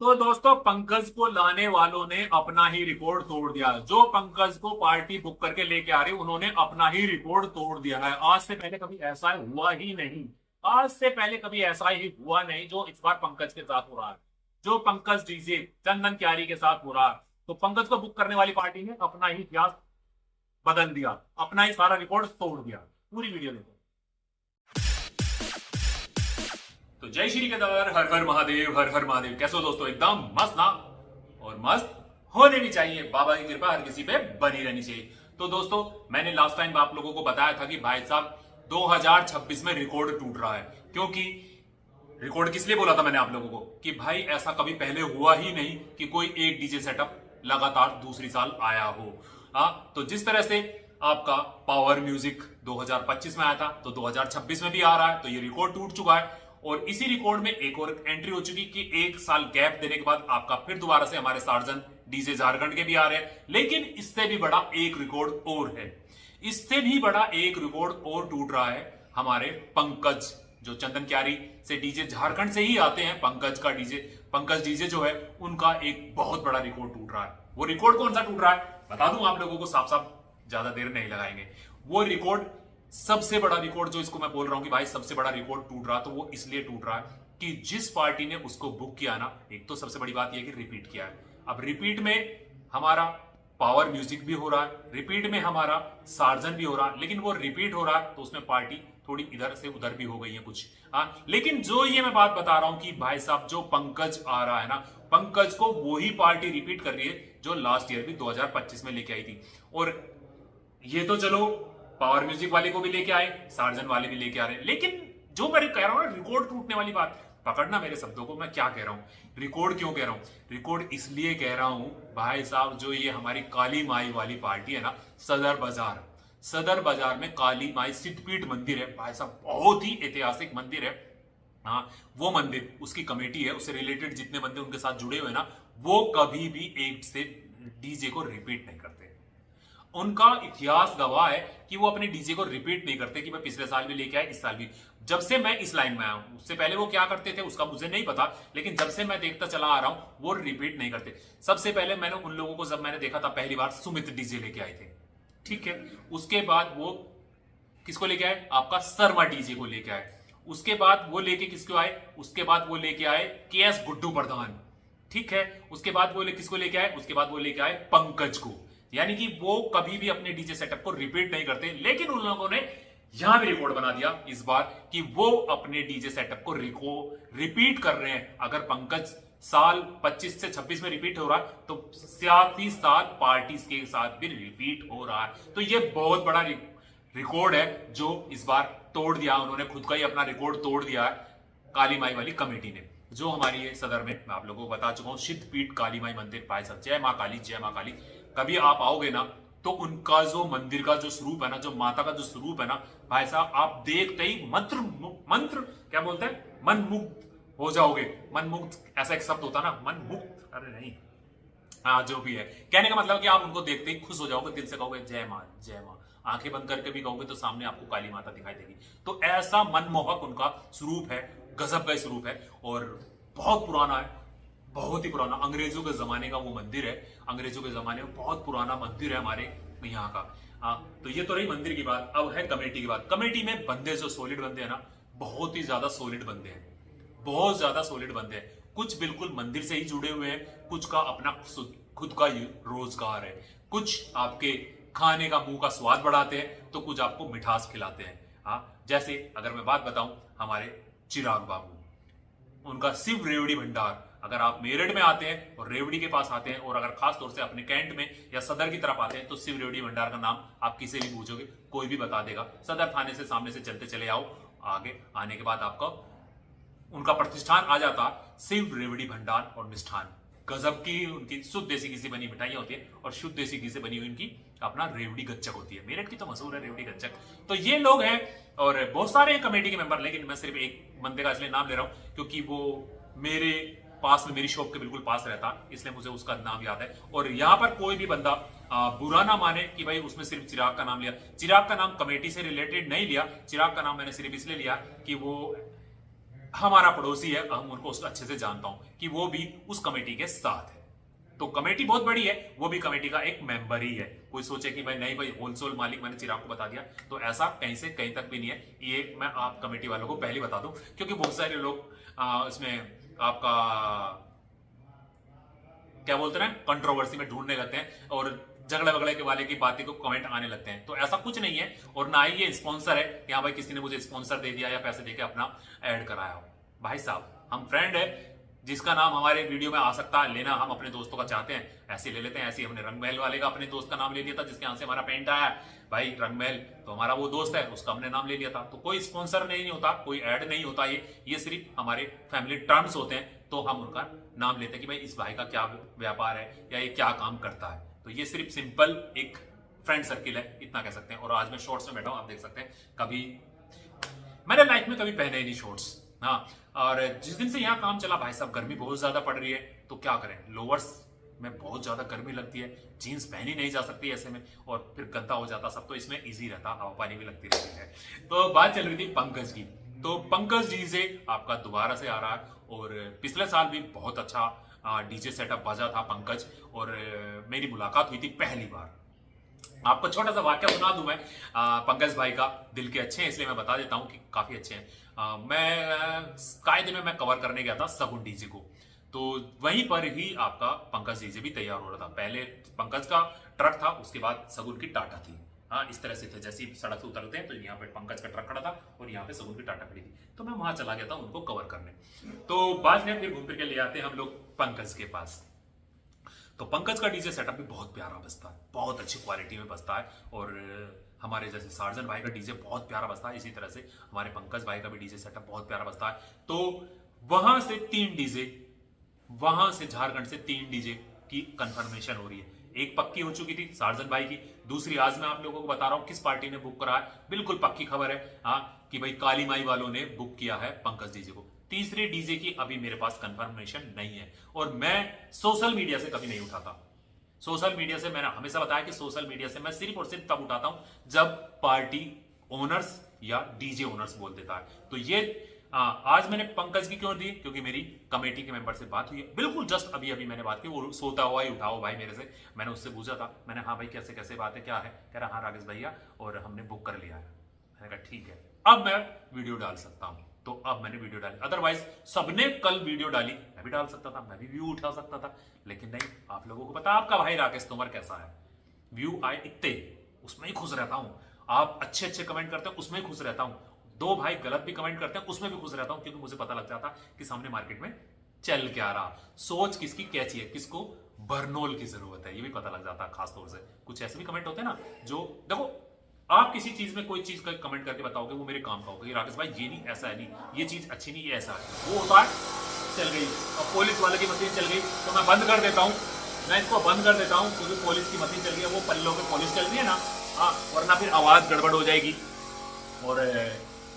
तो दोस्तों पंकज को लाने वालों ने अपना ही रिकॉर्ड तोड़ दिया। जो पंकज को पार्टी बुक करके लेके आ रही उन्होंने अपना ही रिकॉर्ड तोड़ दिया है। आज से पहले कभी ऐसा हुआ ही नहीं। आज से पहले कभी ऐसा ही हुआ नहीं जो इस बार पंकज के साथ हो रहा है। जो पंकज डीजे चंदन क्यारी के साथ हो रहा है। तो पंकज को बुक करने वाली पार्टी ने अपना ही इतिहास बदल दिया, अपना ही सारा रिकॉर्ड तोड़ दिया। पूरी वीडियो देखो। तो जय श्री केदार, हर हर महादेव, हर हर महादेव। कैसे हो दोस्तों? एकदम मस्त ना? और मस्त होने भी चाहिए। बाबा की कृपा हर किसी पे बनी रहनी चाहिए। तो दोस्तों मैंने लास्ट टाइम आप लोगों को बताया था कि भाई साहब 2026 में रिकॉर्ड टूट रहा है। क्योंकि रिकॉर्ड किस लिए बोला था मैंने आप लोगों को कि भाई ऐसा कभी पहले हुआ ही नहीं कि कोई एक डीजे सेटअप लगातार दूसरी साल आया हो। हाँ, तो जिस तरह से आपका पावर म्यूजिक 2025 में आया था तो 2026 में भी आ रहा है, तो ये रिकॉर्ड टूट चुका है। और इसी रिकॉर्ड में एक और एंट्री हो चुकी कि एक साल गैप देने के बाद आपका फिर दोबारा से हमारे सार्जन डीजे झारखंड के भी आ रहे हैं। लेकिन इससे भी बड़ा एक रिकॉर्ड और है। इससे भी बड़ा एक रिकॉर्ड और टूट रहा है हमारे पंकज, जो चंदन क्यारी से डीजे झारखंड से ही आते हैं। पंकज डीजे जो है उनका एक बहुत बड़ा रिकॉर्ड टूट रहा है। वो रिकॉर्ड कौन सा टूट रहा है बता दूं आप लोगों को साफ साफ, ज्यादा देर नहीं लगाएंगे। वो रिकॉर्ड, सबसे बड़ा रिकॉर्ड जो इसको मैं बोल रहा हूं कि भाई सबसे बड़ा रिकॉर्ड टूट रहा, तो वो इसलिए टूट रहा है कि जिस पार्टी ने उसको बुक किया ना, एक तो सबसे बड़ी बात यह कि रिपीट किया है। अब रिपीट में हमारा पावर म्यूजिक भी हो रहा है, रिपीट में हमारा सार्जन भी हो रहा है। लेकिन वो रिपीट हो रहा है तो उसमें पार्टी थोड़ी इधर से उधर भी हो गई है कुछ। हाँ, लेकिन जो ये मैं बात बता रहा हूं कि भाई साहब जो पंकज आ रहा है ना, पंकज को वही पार्टी रिपीट कर रही है जो लास्ट ईयर भी 2025 में लेके आई थी। और ये तो चलो पावर म्यूजिक वाले को भी लेके आए, सार्जन वाले भी लेके आ रहे हैं। लेकिन जो मैं कह रहा हूं ना, रिकॉर्ड टूटने वाली बात, पकड़ना मेरे शब्दों को, मैं क्या कह रहा हूं। रिकॉर्ड क्यों कह रहा हूं? रिकॉर्ड इसलिए कह रहा हूं भाई साहब, जो ये हमारी काली माई वाली पार्टी है ना, सदर बाजार में काली माई सिद्धपीठ मंदिर है भाई साहब, बहुत ही ऐतिहासिक मंदिर है। हाँ, वो मंदिर, उसकी कमेटी है, उससे रिलेटेड जितने बंदे उनके साथ जुड़े हुए ना, वो कभी भी एक से डीजे को रिपीट नहीं करते। उनका इतिहास गवाह है कि वो अपने डीजे को रिपीट नहीं करते कि मैं पिछले साल भी लेके आया, इस साल भी। जब से मैं इस लाइन में आया हूं, उससे पहले वो क्या करते थे उसका मुझे नहीं पता, लेकिन जब से मैं देखता चला आ रहा हूं वो रिपीट नहीं करते। सबसे पहले मैंने उन लोगों को, जब मैंने देखा था पहली बार, सुमित डीजे लेके आए थे, ठीक है। उसके बाद वो किसको लेके आए? आपका शर्मा डीजे को लेके आए। उसके बाद वो लेके किसको आए? उसके बाद वो लेके आए के एस गुड्डू प्रधान, ठीक है। उसके बाद वो किसको लेके आए? उसके बाद वो लेके आए पंकज को। यानी कि वो कभी भी अपने डीजे सेटअप को रिपीट नहीं करते। लेकिन उन लोगों ने यहां भी रिकॉर्ड बना दिया इस बार कि वो अपने डीजे सेटअप को रिपीट कर रहे हैं। अगर पंकज साल 25 से 26 में रिपीट हो रहा है तो साथ ही साथ पार्टीज के साथ भी रिपीट हो रहा है। तो ये बहुत बड़ा रिकॉर्ड है जो इस बार तोड़ दिया उन्होंने, खुद का ही अपना रिकॉर्ड तोड़ दिया है काली माई वाली कमेटी ने, जो हमारी है सदर में। मैं आप लोगों को बता चुका हूं, सिद्धपीठ काली माई मंदिर भाई साहब, जय मां काली, जय मां काली। कभी आप आओगे ना तो उनका जो मंदिर का जो स्वरूप है ना, जो माता का जो स्वरूप है ना भाई साहब, आप देखते ही मंत्र क्या बोलते हैं, मन मुग्ध हो जाओगे। मन मुग्ध ऐसा एक शब्द होता ना, मन मुग्ध, अरे नहीं, हाँ जो भी है, कहने का मतलब कि आप उनको देखते ही खुश हो जाओगे, दिल से कहोगे जय मां जय मां। आंखें बंद करके भी कहोगे तो सामने आपको काली माता दिखाई देगी। तो ऐसा मनमोहक उनका स्वरूप है, गजब का स्वरूप है। और बहुत पुराना है, बहुत ही पुराना, अंग्रेजों के जमाने का वो मंदिर है। अंग्रेजों के जमाने में बहुत पुराना मंदिर है हमारे यहाँ का। हाँ, तो ये तो रही मंदिर की बात। अब है कमेटी की बात। कमेटी में बंदे जो सॉलिड बंदे हैं ना, बहुत ही ज्यादा सॉलिड बंदे हैं, बहुत ज्यादा सॉलिड बंदे हैं। कुछ बिल्कुल मंदिर से ही जुड़े हुए हैं, कुछ का अपना खुद का रोजगार है, कुछ आपके खाने का मुंह का स्वाद बढ़ाते हैं, तो कुछ आपको मिठास खिलाते हैं। हाँ, जैसे अगर मैं बात बताऊं हमारे चिराग बाबू, उनका शिव रेवड़ी भंडार। अगर आप मेरठ में आते हैं और रेवड़ी के पास आते हैं, और अगर खास तौर से अपने कैंट में या सदर की तरफ आते हैं, तो शिव रेवड़ी भंडार का नाम आप किसे भी पूछोगे कोई भी बता देगा। सदर थाने से सामने से चलते चले आओ, आगे आने के बाद आपका उनका प्रतिष्ठान आ जाता, शिव रेवड़ी भंडार और मिष्ठान। गजब की उनकी शुद्ध देसी घी से बनी मिठाइयां होती है, और शुद्ध देसी घी से बनी हुई उनकी अपना रेवड़ी गच्चक होती है। मेरठ की तो मशहूर है रेवड़ी गच्चक। तो ये लोग हैं, और बहुत सारे कमेटी के मेंबर। लेकिन मैं सिर्फ एक बंदे का इसलिए नाम ले रहा हूं क्योंकि वो मेरे पास में, मेरी शॉप के बिल्कुल पास रहता, इसलिए मुझे उसका नाम याद है। और यहाँ पर कोई भी बंदा बुरा ना माने कि भाई उसमें सिर्फ चिराग का नाम लिया। चिराग का नाम कमेटी से रिलेटेड नहीं लिया, चिराग का नाम मैंने सिर्फ इसलिए लिया कि वो हमारा पड़ोसी है, हम उनको उसको अच्छे से जानता हूं कि वो भी उस कमेटी के साथ है। तो कमेटी बहुत बड़ी है, वो भी कमेटी का एक मेंबर ही है। कोई सोचे कि भाई नहीं भाई होलसेल मालिक मैंने चिराग को बता दिया, तो ऐसा कहीं से कहीं तक भी नहीं है। ये मैं आप कमेटी वालों को पहले बता दूं, क्योंकि बहुत सारे लोग इसमें आपका क्या बोलते हैं कंट्रोवर्सी में ढूंढने लगते हैं और झगड़े वगड़े के वाले की बातें को कमेंट आने लगते हैं। तो ऐसा कुछ नहीं है, और ना ही ये स्पॉन्सर है कि हाँ भाई किसी ने मुझे स्पॉन्सर दे दिया या पैसे देके अपना ऐड कराया हो। भाई साहब हम फ्रेंड है, जिसका नाम हमारे वीडियो में आ सकता है लेना, हम अपने दोस्तों का चाहते हैं ऐसे ले लेते हैं। ऐसे हमने रंग महल वाले का अपने दोस्त का नाम ले लिया था, जिसके यहाँ से हमारा पेंट आया भाई रंग महल, तो हमारा वो दोस्त है, उसका हमने नाम ले लिया था। तो कोई स्पॉन्सर नहीं होता, कोई ऐड नहीं होता, ये सिर्फ हमारे फैमिली टर्म्स होते हैं। तो हम उनका नाम लेते हैं कि भाई इस भाई का क्या व्यापार है या ये क्या काम करता है। तो ये सिर्फ सिंपल एक फ्रेंड सर्किल है, इतना कह सकते हैं। और आज मैं शॉर्ट्स में बैठा हूं, आप देख सकते हैं, कभी मैंने लाइफ में कभी पहने ही नहीं शॉर्ट्स। हाँ, और जिस दिन से यहाँ काम चला भाई साहब गर्मी बहुत ज्यादा पड़ रही है, तो क्या करें, लोअर्स में बहुत ज्यादा गर्मी लगती है, जीन्स पहनी नहीं जा सकती ऐसे में, और फिर गंदा हो जाता सब। तो इसमें इजी रहता, हवा पानी भी लगती रहती है। तो बात चल रही थी पंकज की, तो पंकज जी से आपका दोबारा से आ रहा है। और पिछले साल भी बहुत अच्छा डीजे सेटअप बजा था पंकज, और मेरी मुलाकात हुई थी पहली बार। आपको छोटा सा वाक्य सुना दूं मैं, पंकज भाई का, दिल के अच्छे हैं इसलिए मैं बता देता हूं कि काफी अच्छे हैं। मैं कायदे में मैं कवर करने गया था सगुन डीजे को, तो वहीं पर ही आपका पंकज डीजे भी तैयार हो रहा था। पहले पंकज का ट्रक था, उसके बाद सगुन की टाटा थी। हाँ, इस तरह से थे, जैसे सड़क से उतरते हैं तो यहाँ पे पंकज का ट्रक खड़ा था और यहाँ पे सगुन की टाटा खड़ी थी। तो मैं वहां चला गया था उनको कवर करने। तो बाद में फिर घूम फिर के ले आते हैं हम लोग पंकज के पास। तो पंकज का डीजे सेटअप भी बहुत प्यारा बजता है, बहुत अच्छी क्वालिटी में बजता है। और हमारे जैसे सार्जन भाई का डीजे बहुत प्यारा बजता है, इसी तरह से हमारे पंकज भाई का भी डीजे सेटअप बहुत प्यारा बजता है। तो वहां से 3 डीजे, वहां से झारखंड से 3 डीजे की कंफर्मेशन हो रही है। एक पक्की हो चुकी थी सार्जन भाई की, दूसरी आज मैं आप लोगों को बता रहा हूं किस पार्टी ने बुक करा है, बिल्कुल पक्की खबर है हाँ, कि भाई काली माई वालों ने बुक किया है पंकज डीजे को। तीसरे डीजे की अभी मेरे पास कंफर्मेशन नहीं है, और मैं सोशल मीडिया से कभी नहीं उठाता। सोशल मीडिया से मैंने हमेशा बताया कि सोशल मीडिया से मैं सिर्फ और सिर्फ तब उठाता हूं जब पार्टी ओनर्स या डीजे ओनर्स बोल देता है। तो ये आज मैंने पंकज की क्यों दी, क्योंकि मेरी कमेटी के मेंबर से बात हुई है, बिल्कुल जस्ट अभी अभी मैंने बात की, वो सोता हुआ ही उठाओ भाई मेरे से। मैंने उससे पूछा था, मैंने हाँ भाई कैसे कैसे बात है, क्या है, कह रहा हाँ राकेश भैया और हमने बुक कर लिया है। मैंने कहा ठीक है, अब मैं वीडियो डाल सकता हूं। तो अब मैंने वीडियो डाली, अदरवाइज सबने कल वीडियो डाली, मैं भी डाल सकता था, मैं भी व्यू उठा सकता था, लेकिन नहीं, आप लोगों को पता आपका भाई राकेश तोमर कैसा है, व्यू आए इतने उसमें ही खुश रहता हूं। आप अच्छे अच्छे कमेंट करते हैं उसमें ही खुश रहता हूं, 2 भाई गलत भी कमेंट करते हैं उसमें भी खुश रहता हूं, क्योंकि मुझे पता लग जाता कि सामने मार्केट में चल क्या रहा, सोच किसकी कैसी है, किसको बर्नोल की जरूरत है, ये भी पता लग जाता है। खासतौर से कुछ ऐसे भी कमेंट होते हैं ना, जो देखो आप किसी चीज में कोई चीज का कमेंट करके बताओगे वो मेरे काम का होगा, ये राकेश भाई ये नहीं ऐसा है, नहीं ये चीज अच्छी नहीं, ये ऐसा है, वो होता है चल गई। अब पुलिस वाले की मशीन चल गई तो मैं बंद कर देता हूँ, मैं इसको बंद कर देता हूँ, क्योंकि पुलिस की मशीन चल गई है, वो पल्लों पे पुलिस चल रही है ना, हाँ, वरना फिर आवाज गड़बड़ हो जाएगी। और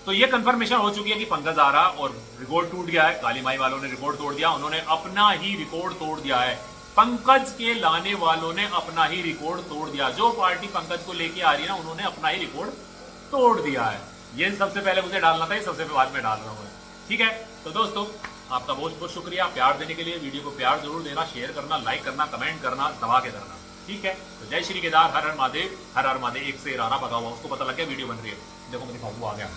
तो ये कंफर्मेशन हो चुकी है कि पंकज आ रहा, और रिकॉर्ड टूट गया है, काली माई वालों ने रिकॉर्ड तोड़ दिया, उन्होंने अपना ही रिकॉर्ड तोड़ दिया है, पंकज के लाने वालों ने अपना ही रिकॉर्ड तोड़ दिया। जो पार्टी पंकज को लेके आ रही है ना, उन्होंने अपना ही रिकॉर्ड तोड़ दिया है। ये सबसे पहले मुझे डालना था, ये सबसे बाद में डाल रहा हूं, ठीक है। तो दोस्तों आपका बहुत बहुत शुक्रिया प्यार देने के लिए, वीडियो को प्यार जरूर देना, शेयर करना, लाइक करना, कमेंट करना, दबा के करना, ठीक है। तो जय श्री केदार, हर हर महादेव, हर हर महादेव। एक से राना भगा हुआ, उसको पता लग गया वीडियो बन रही है, देखो मेरे बाबू आ गया।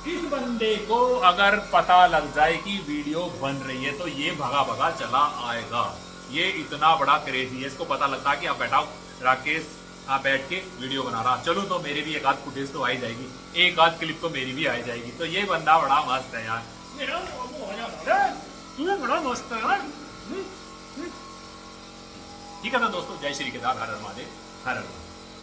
इस बंदे को अगर पता लग जाए कि वीडियो बन रही है तो ये भगा भगा चला आएगा, ये इतना बड़ा क्रेजी है, इसको पता लगता है कि आप बैठा राकेश आप बैठ के वीडियो बना रहा, चलो तो मेरे भी एक आध फुटेज तो आ ही जाएगी, एक आध क्लिप तो मेरी भी आ जाएगी। तो ये बंदा बड़ा मस्त है यार, मेरा तू बड़ा मस्त है यार। ठीक है ना दोस्तों, जय श्री केदार, हर हर महादेव, हर हर।